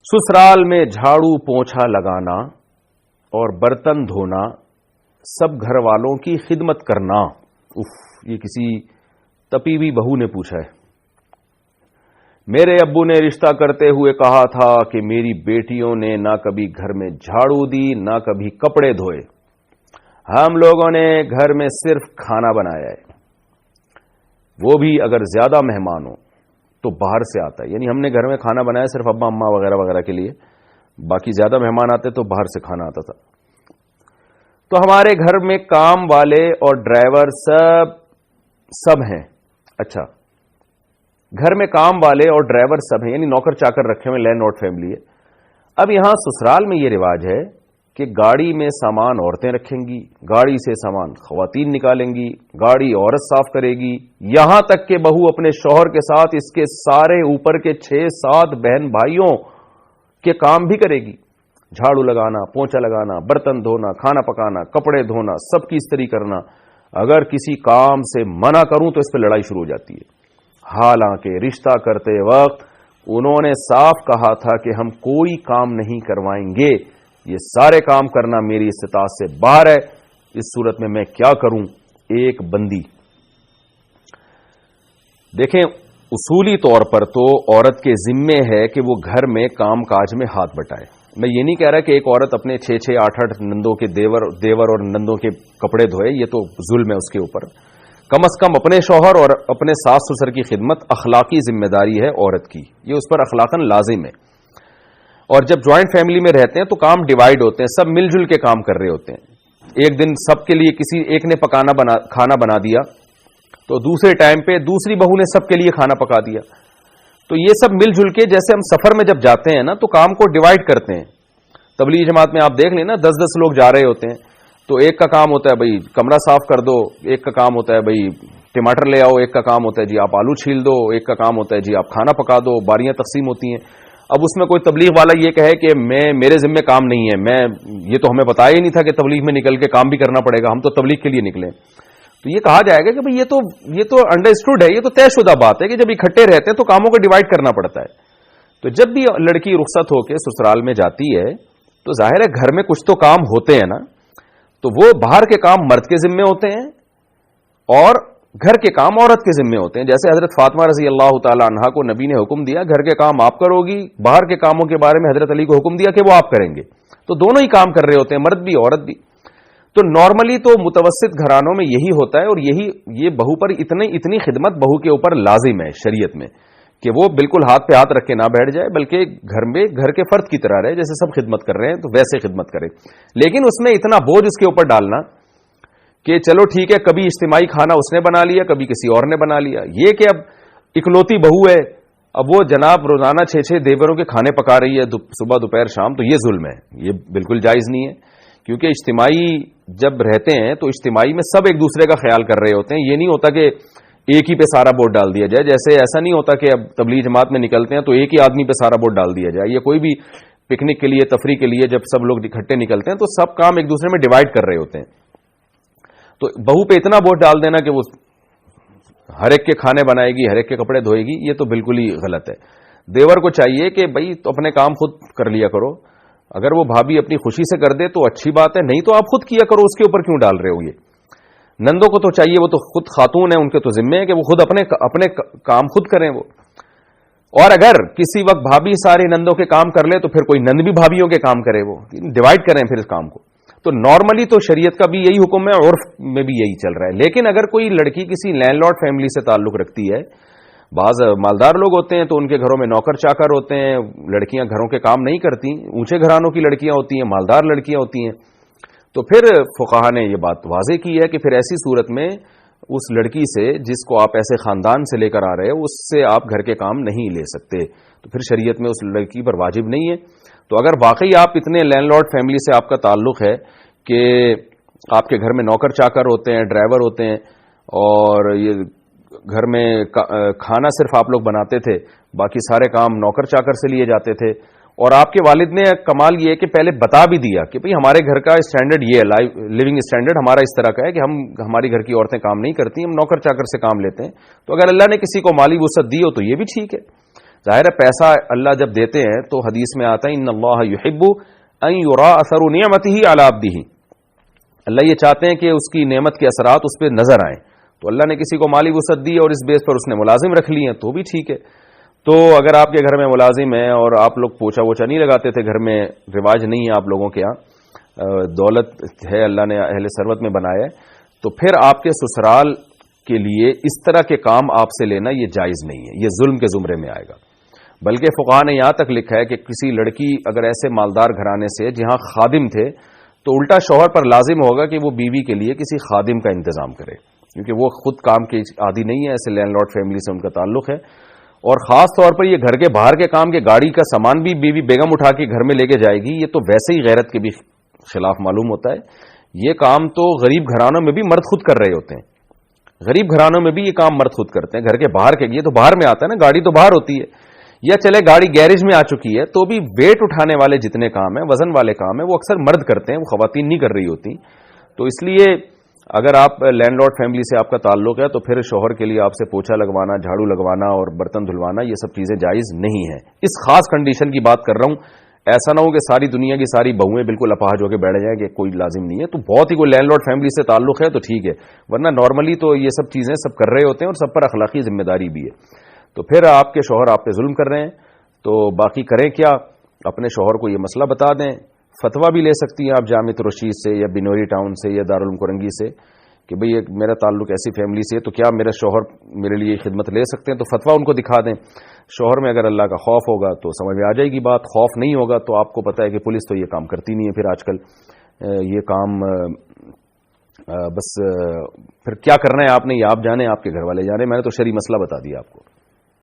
سسرال میں جھاڑو پونچھا لگانا اور برتن دھونا، سب گھر والوں کی خدمت کرنا۔ یہ کسی تپی ہوئی بہو نے پوچھا ہے۔ میرے ابو نے رشتہ کرتے ہوئے کہا تھا کہ میری بیٹیوں نے نہ کبھی گھر میں جھاڑو دی نہ کبھی کپڑے دھوئے، ہم لوگوں نے گھر میں صرف کھانا بنایا ہے، وہ بھی اگر زیادہ مہمان ہو تو باہر سے آتا ہے۔ یعنی ہم نے گھر میں کھانا بنایا صرف ابا اماں وغیرہ وغیرہ کے لیے، باقی زیادہ مہمان آتے تو باہر سے کھانا آتا تھا۔ تو ہمارے گھر میں کام والے اور ڈرائیور سب ہیں۔ اچھا، گھر میں کام والے اور ڈرائیور سب ہیں، یعنی نوکر چاکر رکھے ہوئے، لینڈ لارڈ فیملی ہے۔ اب یہاں سسرال میں یہ رواج ہے کہ گاڑی میں سامان عورتیں رکھیں گی، گاڑی سے سامان خواتین نکالیں گی، گاڑی عورت صاف کرے گی، یہاں تک کہ بہو اپنے شوہر کے ساتھ اس کے سارے اوپر کے 6-7 بہن بھائیوں کے کام بھی کرے گی، جھاڑو لگانا، پونچھا لگانا، برتن دھونا، کھانا پکانا، کپڑے دھونا، سب کی استری کرنا۔ اگر کسی کام سے منع کروں تو اس پہ لڑائی شروع ہو جاتی ہے۔ حالانکہ رشتہ کرتے وقت انہوں نے صاف کہا تھا کہ ہم کوئی کام نہیں کروائیں گے، یہ سارے کام کرنا میری استطاعت سے باہر ہے، اس صورت میں کیا کروں؟ ایک بندی۔ دیکھیں، اصولی طور پر تو عورت کے ذمے ہے کہ وہ گھر میں کام کاج میں ہاتھ بٹائے۔ میں یہ نہیں کہہ رہا کہ ایک عورت اپنے 6-6 8-8 نندوں کے دیور اور نندوں کے کپڑے دھوئے، یہ تو ظلم ہے اس کے اوپر۔ کم از کم اپنے شوہر اور اپنے ساس سسر کی خدمت اخلاقی ذمہ داری ہے عورت کی، یہ اس پر اخلاقاً لازم ہے۔ اور جب جوائنٹ فیملی میں رہتے ہیں تو کام ڈیوائیڈ ہوتے ہیں، سب مل جل کے کام کر رہے ہوتے ہیں۔ ایک دن سب کے لیے کسی ایک نے کھانا بنا دیا تو دوسرے ٹائم پہ دوسری بہو نے سب کے لیے کھانا پکا دیا۔ تو یہ سب مل جل کے، جیسے ہم سفر میں جب جاتے ہیں نا تو کام کو ڈیوائیڈ کرتے ہیں۔ تبلیغی جماعت میں آپ دیکھ لیں نا، 10-10 لوگ جا رہے ہوتے ہیں تو ایک کا کام ہوتا ہے بھائی کمرہ صاف کر دو، ایک کا کام ہوتا ہے بھائی ٹماٹر لے آؤ، ایک کا کام ہوتا ہے جی آپ آلو چھیل دو، ایک کا کام ہوتا ہے جی آپ کھانا پکا دو، باریاں تقسیم ہوتی ہیں۔ اب اس میں کوئی تبلیغ والا یہ کہے کہ میرے ذمہ کام نہیں ہے، یہ تو ہمیں بتایا ہی نہیں تھا کہ تبلیغ میں نکل کے کام بھی کرنا پڑے گا، ہم تو تبلیغ کے لیے نکلے۔ تو یہ کہا جائے گا کہ بھئی یہ تو انڈرسٹوڈ ہے، یہ تو طے شدہ بات ہے کہ جب اکٹھے رہتے ہیں تو کاموں کو ڈیوائڈ کرنا پڑتا ہے۔ تو جب بھی لڑکی رخصت ہو کے سسرال میں جاتی ہے تو ظاہر ہے گھر میں کچھ تو کام ہوتے ہیں نا، تو وہ باہر کے کام مرد کے ذمے ہوتے ہیں اور گھر کے کام عورت کے ذمے ہوتے ہیں۔ جیسے حضرت فاطمہ رضی اللہ تعالی عنہا کو نبی نے حکم دیا گھر کے کام آپ کرو گی، باہر کے کاموں کے بارے میں حضرت علی کو حکم دیا کہ وہ آپ کریں گے، تو دونوں ہی کام کر رہے ہوتے ہیں، مرد بھی عورت بھی۔ تو نارملی تو متوسط گھرانوں میں یہی ہوتا ہے، اور یہ بہو پر اتنی خدمت بہو کے اوپر لازم ہے شریعت میں کہ وہ بالکل ہاتھ پہ ہاتھ رکھ کے نہ بیٹھ جائے، بلکہ گھر کے فرد کی طرح رہے، جیسے سب خدمت کر رہے ہیں تو ویسے خدمت کرے۔ لیکن اس میں اتنا بوجھ اس کے اوپر ڈالنا کہ چلو ٹھیک ہے کبھی اجتماعی کھانا اس نے بنا لیا، کبھی کسی اور نے بنا لیا، یہ کہ اب اکلوتی بہو ہے، اب وہ جناب روزانہ 6-6 دیوروں کے کھانے پکا رہی ہے صبح دوپہر شام، تو یہ ظلم ہے، یہ بالکل جائز نہیں ہے۔ کیونکہ اجتماعی جب رہتے ہیں تو اجتماعی میں سب ایک دوسرے کا خیال کر رہے ہوتے ہیں، یہ نہیں ہوتا کہ ایک ہی پہ سارا ووٹ ڈال دیا جائے۔ جیسے ایسا نہیں ہوتا کہ اب تبلیغ جماعت میں نکلتے ہیں تو ایک ہی آدمی پہ سارا ووٹ ڈال دیا جائے، یا کوئی بھی پکنک کے لیے تفریح کے لیے جب سب لوگ اکٹھے نکلتے ہیں تو سب کام ایک دوسرے میں ڈیوائڈ کر رہے ہوتے ہیں۔ تو بہو پہ اتنا ووٹ ڈال دینا کہ وہ ہر ایک کے کھانے بنائے گی، ہر ایک کے کپڑے دھوئے گی، یہ تو بالکل ہی غلط ہے۔ دیور کو چاہیے کہ بھائی تو اپنے کام خود کر لیا کرو، اگر وہ بھابھی اپنی خوشی سے کر دے تو اچھی بات ہے، نہیں تو آپ خود کیا کرو، اس کے اوپر کیوں ڈال رہے ہو؟ یہ نندوں کو تو چاہیے، وہ تو خود خاتون ہیں، ان کے تو ذمے ہے کہ وہ خود اپنے کام خود کریں وہ۔ اور اگر کسی وقت بھابھی سارے نندوں کے کام کر لے تو پھر کوئی نند بھی بھابھیوں کے کام کرے، وہ ڈیوائڈ کریں پھر اس کام کو۔ تو نارملی تو شریعت کا بھی یہی حکم ہے، عرف میں بھی یہی چل رہا ہے۔ لیکن اگر کوئی لڑکی کسی لینڈ لارڈ فیملی سے تعلق رکھتی ہے، بعض مالدار لوگ ہوتے ہیں تو ان کے گھروں میں نوکر چاکر ہوتے ہیں، لڑکیاں گھروں کے کام نہیں کرتی، اونچے گھرانوں کی لڑکیاں ہوتی ہیں، مالدار لڑکیاں ہوتی ہیں، تو پھر فقہا نے یہ بات واضح کی ہے کہ پھر ایسی صورت میں اس لڑکی سے جس کو آپ ایسے خاندان سے لے کر آ رہے ہیں اس سے آپ گھر کے کام نہیں لے سکتے، تو پھر شریعت میں اس لڑکی پر واجب نہیں ہے۔ تو اگر واقعی آپ اتنے لینڈ لارڈ فیملی سے آپ کا تعلق ہے کہ آپ کے گھر میں نوکر چاکر ہوتے ہیں، ڈرائیور ہوتے ہیں، اور یہ گھر میں کھانا صرف آپ لوگ بناتے تھے، باقی سارے کام نوکر چاکر سے لیے جاتے تھے، اور آپ کے والد نے کمال یہ کہ پہلے بتا بھی دیا کہ بھئی ہمارے گھر کا اسٹینڈرڈ یہ ہے، لیونگ اسٹینڈرڈ ہمارا اس طرح کا ہے کہ ہماری گھر کی عورتیں کام نہیں کرتی، ہم نوکر چاکر سے کام لیتے ہیں، تو اگر اللہ نے کسی کو مالی وسعت دی ہو تو یہ بھی ٹھیک ہے۔ ظاہر ہے پیسہ اللہ جب دیتے ہیں تو حدیث میں آتا ہے ان اللہ یحب ان یرا اثر نعمتہ علی عبدہ، اللہ یہ چاہتے ہیں کہ اس کی نعمت کے اثرات اس پہ نظر آئیں. تو اللہ نے کسی کو مالی وسعت دی اور اس بیس پر اس نے ملازم رکھ لی ہیں تو بھی ٹھیک ہے. تو اگر آپ کے گھر میں ملازم ہیں اور آپ لوگ پوچھا ووچھا نہیں لگاتے تھے، گھر میں رواج نہیں ہے آپ لوگوں کے یہاں، دولت ہے اللہ نے اہل ثروت میں بنایا ہے، تو پھر آپ کے سسرال کے لیے اس طرح کے کام آپ سے لینا یہ جائز نہیں ہے، یہ ظلم کے زمرے میں آئے گا. بلکہ فقہاء نے یہاں تک لکھا ہے کہ کسی لڑکی اگر ایسے مالدار گھرانے سے جہاں خادم تھے تو الٹا شوہر پر لازم ہوگا کہ وہ بیوی کے لیے کسی خادم کا انتظام کرے، کیونکہ وہ خود کام کے عادی نہیں ہے، ایسے لینڈ لارڈ فیملی سے ان کا تعلق ہے. اور خاص طور پر یہ گھر کے باہر کے کام کے گاڑی کا سامان بھی بیوی بیگم اٹھا کے گھر میں لے کے جائے گی، یہ تو ویسے ہی غیرت کے بھی خلاف معلوم ہوتا ہے. یہ کام تو غریب گھرانوں میں بھی مرد خود کر رہے ہوتے ہیں، غریب گھرانوں میں بھی یہ کام مرد خود کرتے ہیں. گھر کے باہر کے یہ تو باہر میں آتا ہے نا، گاڑی تو باہر ہوتی ہے، یا چلے گاڑی گیرج میں آ چکی ہے تو بھی ویٹ اٹھانے والے جتنے کام ہیں، وزن والے کام ہیں، وہ اکثر مرد کرتے ہیں، وہ خواتین نہیں کر رہی ہوتی. تو اس لیے اگر آپ لینڈ لارڈ فیملی سے آپ کا تعلق ہے تو پھر شوہر کے لیے آپ سے پوچھا لگوانا، جھاڑو لگوانا اور برتن دھلوانا یہ سب چیزیں جائز نہیں ہیں. اس خاص کنڈیشن کی بات کر رہا ہوں، ایسا نہ ہو کہ ساری دنیا کی ساری بہویں بالکل اپاہج ہو کے بیٹھ جائیں کہ کوئی لازم نہیں ہے. تو بہت ہی کوئی لینڈ لارڈ فیملی سے تعلق ہے تو ٹھیک ہے، ورنہ نارملی تو یہ سب چیزیں سب کر رہے ہوتے ہیں اور سب پر اخلاقی ذمہ داری بھی ہے. تو پھر آپ کے شوہر آپ پہ ظلم کر رہے ہیں تو باقی کریں کیا، اپنے شوہر کو یہ مسئلہ بتا دیں. فتویٰ بھی لے سکتی ہیں آپ جامع رشید سے یا بنوری ٹاؤن سے یا دارالعلوم کرنگی سے کہ بھئی میرا تعلق ایسی فیملی سے ہے تو کیا میرا شوہر میرے لیے خدمت لے سکتے ہیں، تو فتویٰ ان کو دکھا دیں. شوہر میں اگر اللہ کا خوف ہوگا تو سمجھ میں آ جائے گی بات، خوف نہیں ہوگا تو آپ کو پتہ ہے کہ پولیس تو یہ کام کرتی نہیں ہے. پھر آج کل یہ کام بس پھر کیا کرنا ہے آپ نے، یہ آپ جانیں، آپ کے گھر والے جانیں. میں نے تو شرعی مسئلہ بتا دیا آپ کو.